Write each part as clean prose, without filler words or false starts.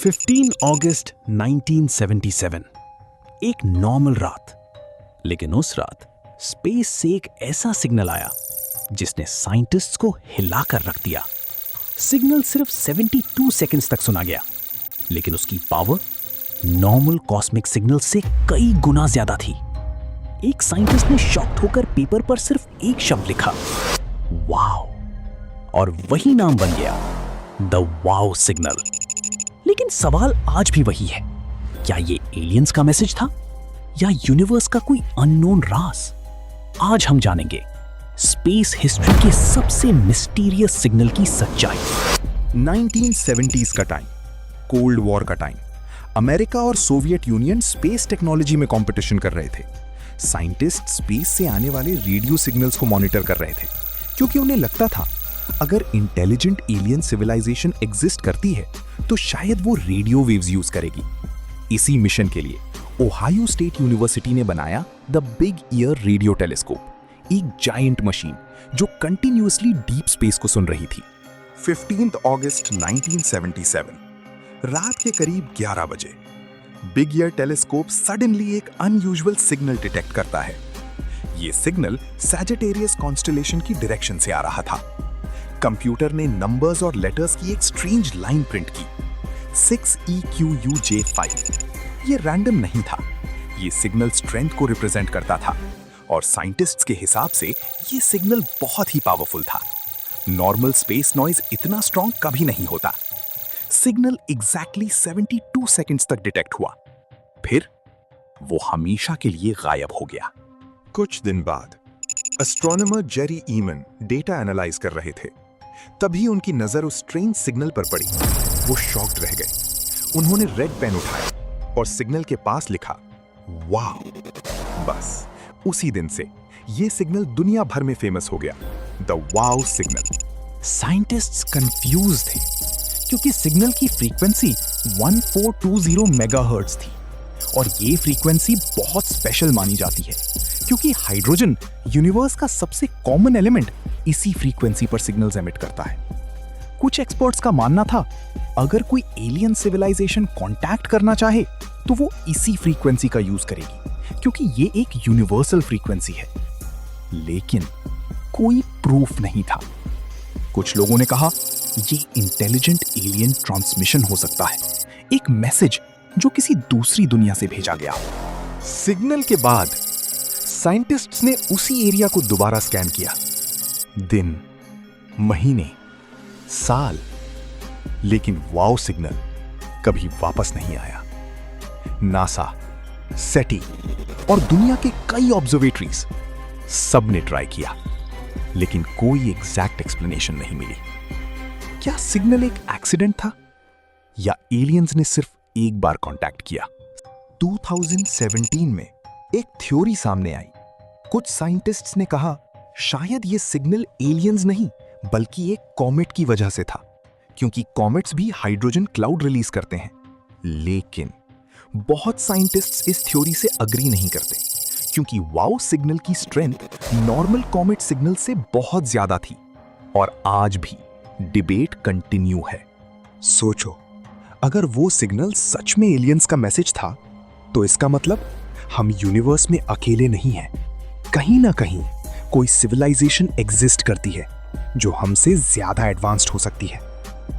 15 अगस्त 1977 एक नॉर्मल रात, लेकिन उस रात स्पेस से एक ऐसा सिग्नल आया जिसने साइंटिस्ट्स को हिलाकर रख दिया। सिग्नल सिर्फ 72 सेकंड्स तक सुना गया, लेकिन उसकी पावर नॉर्मल कॉस्मिक सिग्नल से कई गुना ज्यादा थी। एक साइंटिस्ट ने शॉक्ड होकर पेपर पर सिर्फ एक शब्द लिखा, वाओ, और वही नाम बन गया, द वाओ सिग्नल। लेकिन सवाल आज भी वही है, क्या ये एलियंस का मैसेज था या यूनिवर्स का कोई अननोन राज? आज हम जानेंगे स्पेस हिस्ट्री के सबसे मिस्टीरियस सिग्नल की सच्चाई। 1970s का टाइम, कोल्ड वॉर का टाइम। अमेरिका और सोवियत यूनियन स्पेस टेक्नोलॉजी में कंपटीशन कर रहे थे। साइंटिस्ट स्पेस से आने वाले रेडियो सिग्नल्स को मॉनिटर कर रहे थे, क्योंकि उन्हें लगता था अगर इंटेलिजेंट एलियन सिविलाइजेशन एग्जिस्ट करती है तो शायद वो रेडियो वेव्स यूज करेगी। इसी मिशन के लिए ओहायो स्टेट यूनिवर्सिटी ने बनाया the big year radio telescope, एक जायंट मशीन जो कंटिन्यूअसली डीप स्पेस को सुन रही थी। 15 अगस्त 1977 रात के करीब 11 बजे बिग ईयर टेलीस्कोप सडनली एक अनयूजुअल सिग्नल डिटेक्ट करता है। ये सिग्नल सैजिटेरियस कॉन्स्टेलेशन की डायरेक्शन से आ रहा था। कंप्यूटर ने नंबर्स और लेटर्स की एक स्ट्रेंज लाइन प्रिंट की, 6EQUJ5। ये रैंडम नहीं था, ये सिग्नल स्ट्रेंथ को रिप्रेजेंट करता था, और साइंटिस्ट्स के हिसाब से ये सिग्नल बहुत ही पावरफुल था। नॉर्मल स्पेस नॉइज इतना स्ट्रॉन्ग कभी नहीं होता। सिग्नल एग्जैक्टली 72 सेकंड्स तक डिटेक्ट हुआ, फिर वो हमेशा के लिए गायब हो गया। कुछ दिन बाद एस्ट्रोनॉमर जेरी ईमन डेटा एनालाइज कर रहे थे, तभी उनकी नजर उस स्ट्रेंज सिग्नल पर पड़ी। वो शॉक्ड रह गए। उन्होंने रेड पेन उठाया और सिग्नल के पास लिखा, वाओ। बस उसी दिन से ये सिग्नल दुनिया भर में फेमस हो गया, the wow signal. Scientists confuse थे, क्योंकि सिग्नल की फ्रीक्वेंसी 1420 मेगाहर्ट्ज थी, और ये फ्रीक्वेंसी बहुत स्पेशल मानी जाती है, क्योंकि हाइड्रोजन यूनिवर्स का सबसे कॉमन एलिमेंट इसी फ्रीक्वेंसी पर सिग्नल्स एमिट करता है। कुछ एक्सपर्ट्स का मानना था अगर कोई एलियन सिविलाइजेशन कांटेक्ट करना चाहे तो वो इसी फ्रीक्वेंसी का यूज करेगी, क्योंकि ये एक यूनिवर्सल फ्रीक्वेंसी है। लेकिन कोई प्रूफ नहीं था। कुछ लोगों ने कहा ये इंटेलिजेंट एलियन ट्रांसमिशन हो सकता है, एक मैसेज जो किसी दूसरी दुनिया से भेजा गया। सिग्नल के बाद साइंटिस्ट्स ने उसी एरिया को दोबारा स्कैन किया, दिन, महीने, साल, लेकिन वाओ सिग्नल कभी वापस नहीं आया। नासा, सेटी और दुनिया के कई ऑब्जर्वेटरीज सब ने ट्राई किया, लेकिन कोई एग्जैक्ट एक्सप्लेनेशन नहीं मिली। क्या सिग्नल एक एक्सीडेंट था या एलियंस ने सिर्फ एक बार कांटेक्ट किया? 2017 में एक थ्योरी सामने आई। कुछ साइंटिस्ट्स ने कहा शायद ये सिग्नल एलियंस नहीं बल्कि एक कॉमेट की वजह से था, क्योंकि कॉमेट्स भी हाइड्रोजन क्लाउड रिलीज करते हैं। लेकिन बहुत साइंटिस्ट्स इस थ्योरी से अग्री नहीं करते, क्योंकि वाओ सिग्नल की स्ट्रेंथ नॉर्मल कॉमेट सिग्नल से बहुत ज्यादा थी, और आज भी डिबेट कंटिन्यू है। सोचो, अगर वो सिग्नल सच में एलियंस का मैसेज था तो इसका मतलब हम यूनिवर्स में अकेले नहीं हैं। कहीं ना कहीं कोई सिविलाइजेशन एग्जिस्ट करती है जो हमसे ज्यादा एडवांस्ड हो सकती है।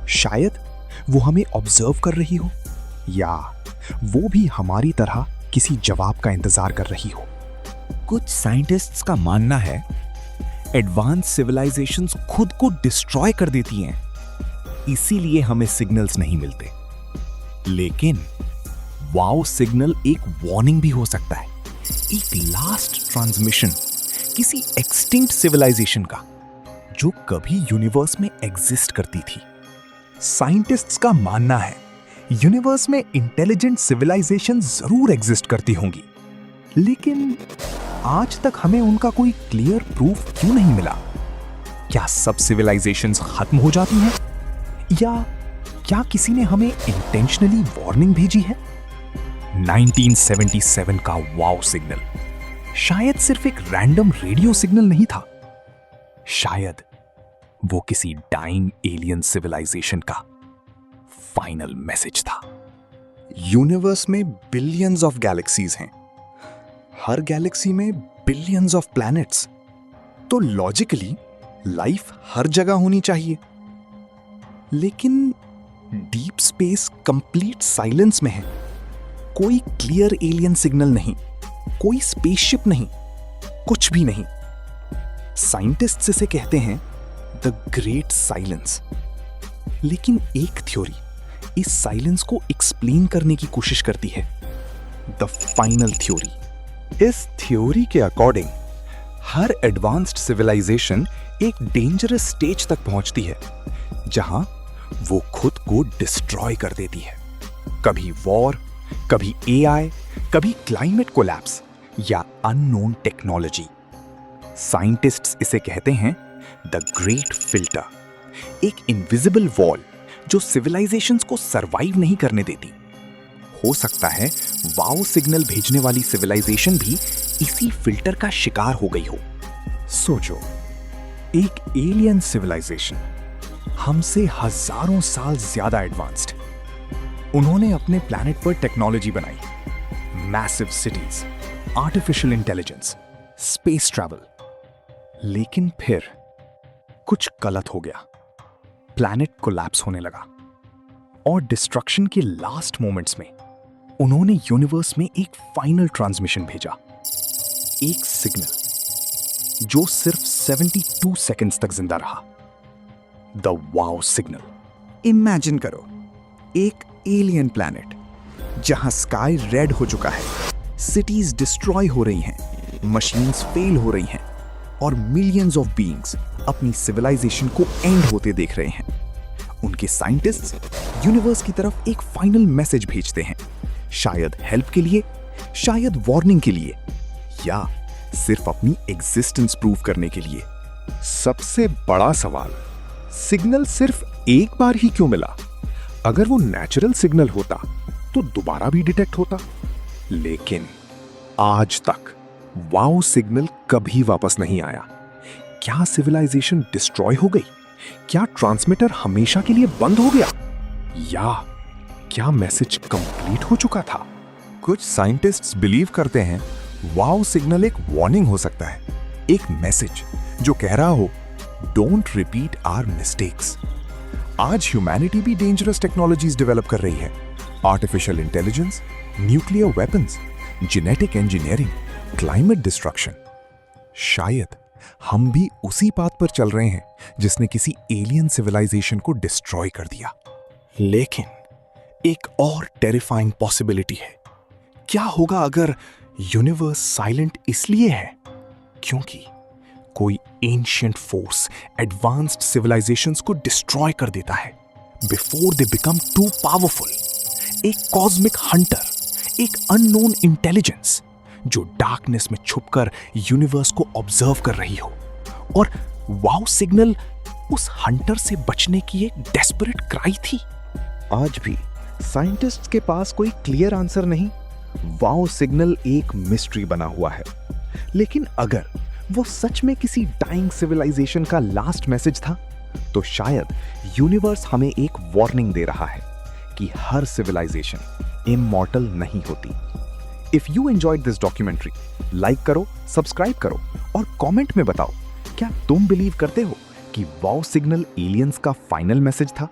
शायद वो हमें ऑब्जर्व कर रही हो, या वो भी हमारी तरह किसी जवाब का इंतजार कर रही हो। कुछ साइंटिस्ट्स का मानना है एडवांस सिविलाइजेशंस खुद को डिस्ट्रॉय कर देती हैं, इसीलिए हमें सिग्नल्स नहीं मिलते। लेकिन वाओ सिग्नल एक वार्निंग भी हो सकता है, एक लास्ट ट्रांसमिशन किसी एक्सटिंक्ट सिविलाइजेशन का जो कभी यूनिवर्स में एग्जिस्ट करती थी। साइंटिस्ट्स का मानना है यूनिवर्स में इंटेलिजेंट सिविलाइजेशन जरूर एग्जिस्ट करती होंगी, लेकिन आज तक हमें उनका कोई क्लियर प्रूफ क्यों नहीं मिला? क्या सब सिविलाइजेशंस खत्म हो जाती हैं, या क्या किसी ने हमें इंटेंशनली वार्निंग भेजी है? 1977 का वाओ सिग्नल शायद सिर्फ एक रैंडम रेडियो सिग्नल नहीं था, शायद वो किसी डाइंग एलियन सिविलाइजेशन का फाइनल मैसेज था। यूनिवर्स में बिलियंस ऑफ गैलेक्सीज हैं, हर गैलेक्सी में बिलियंस ऑफ प्लैनेट्स, तो लॉजिकली लाइफ हर जगह होनी चाहिए। लेकिन डीप स्पेस कंप्लीट साइलेंस में है, कोई क्लियर एलियन सिग्नल नहीं, कोई स्पेसशिप नहीं, कुछ भी नहीं। साइंटिस्ट्स इसे कहते हैं द ग्रेट साइलेंस। लेकिन एक थ्योरी इस साइलेंस को एक्सप्लेन करने की कोशिश करती है, द फाइनल थ्योरी। इस थ्योरी के अकॉर्डिंग हर एडवांस्ड सिविलाइजेशन एक डेंजरस स्टेज तक पहुंचती है जहां वो खुद को डिस्ट्रॉय कर देती है। कभी वॉर, कभी एआई, कभी क्लाइमेट कोलैप्स या अननोन टेक्नोलॉजी। साइंटिस्ट्स इसे कहते हैं द ग्रेट फिल्टर, एक इनविजिबल वॉल जो सिविलाइजेशंस को सरवाइव नहीं करने देती। हो सकता है वाओ सिग्नल भेजने वाली सिविलाइजेशन भी इसी फिल्टर का शिकार हो गई हो। सोचो, एक एलियन सिविलाइजेशन हमसे हजारों साल ज्यादा एडवांस्ड। उन्होंने अपने प्लैनेट पर टेक्नोलॉजी बनाई, massive cities, artificial intelligence, space travel. लेकिन फिर कुछ गलत हो गया, प्लैनेट कोलैप्स होने लगा और डिस्ट्रक्शन के लास्ट मोमेंट्स में उन्होंने यूनिवर्स में एक फाइनल ट्रांसमिशन भेजा, एक सिग्नल जो सिर्फ 72 सेकंड्स तक जिंदा रहा, द वाओ सिग्नल। इमेजिन करो, एक एलियन प्लैनेट जहां स्काई रेड हो चुका है, सिटीज डिस्ट्रॉय हो रही हैं, मशीन्स फेल हो रही हैं और मिलियंस ऑफ बीइंग्स अपनी सिविलाइजेशन को एंड होते देख रहे हैं। उनके साइंटिस्ट्स यूनिवर्स की तरफ एक फाइनल मैसेज भेजते हैं, शायद हेल्प के लिए, शायद वार्निंग के लिए, या सिर्फ अपनी एग्जिस्टेंस प्रूव करने के लिए। सबसे बड़ा सवाल, सिग्नल सिर्फ एक बार ही क्यों मिला? अगर वो नेचुरल सिग्नल होता तो दोबारा भी डिटेक्ट होता। लेकिन आज तक वाओ सिग्नल कभी वापस नहीं आया। क्या सिविलाइजेशन डिस्ट्रॉय हो गई? क्या ट्रांसमीटर हमेशा के लिए बंद हो गया? या क्या मैसेज कंप्लीट हो चुका था? कुछ साइंटिस्ट्स बिलीव करते हैं वाओ सिग्नल एक वार्निंग हो सकता है, एक मैसेज जो कह रहा हो डोंट रिपीट आवर मिस्टेक्स। आज ह्यूमैनिटी भी डेंजरस टेक्नोलॉजीज डेवलप कर रही है, artificial intelligence, nuclear weapons, genetic engineering, climate destruction. शायद हम भी उसी पाथ पर चल रहे हैं जिसने किसी एलियन सिविलाइजेशन को डिस्ट्रॉय कर दिया। लेकिन एक और टेरिफाइंग पॉसिबिलिटी है। क्या होगा अगर यूनिवर्स साइलेंट इसलिए है क्योंकि कोई एंशिएंट फोर्स एडवांस्ड सिविलाइजेशंस को डिस्ट्रॉय कर देता है before they become too powerful? एक कॉस्मिक हंटर, एक अननोन इंटेलिजेंस जो डार्कनेस में छुपकर यूनिवर्स को ऑब्जर्व कर रही हो। और वाओ सिग्नल उस हंटर से बचने की एक डेस्परेट क्राई थी। आज भी साइंटिस्ट्स के पास कोई क्लियर आंसर नहीं। वाओ सिग्नल एक मिस्ट्री बना हुआ है। लेकिन अगर वो सच में किसी डाइंग सिविलाइजेशन का लास्ट मैसेज था, तो शायद यूनिवर्स हमें एक वार्निंग दे रहा है कि हर सिविलाइजेशन इमॉर्टल नहीं होती। If you enjoyed this documentary, like करो, सब्सक्राइब करो और कमेंट में बताओ, क्या तुम बिलीव करते हो कि वाओ सिग्नल एलियंस का फाइनल मैसेज था?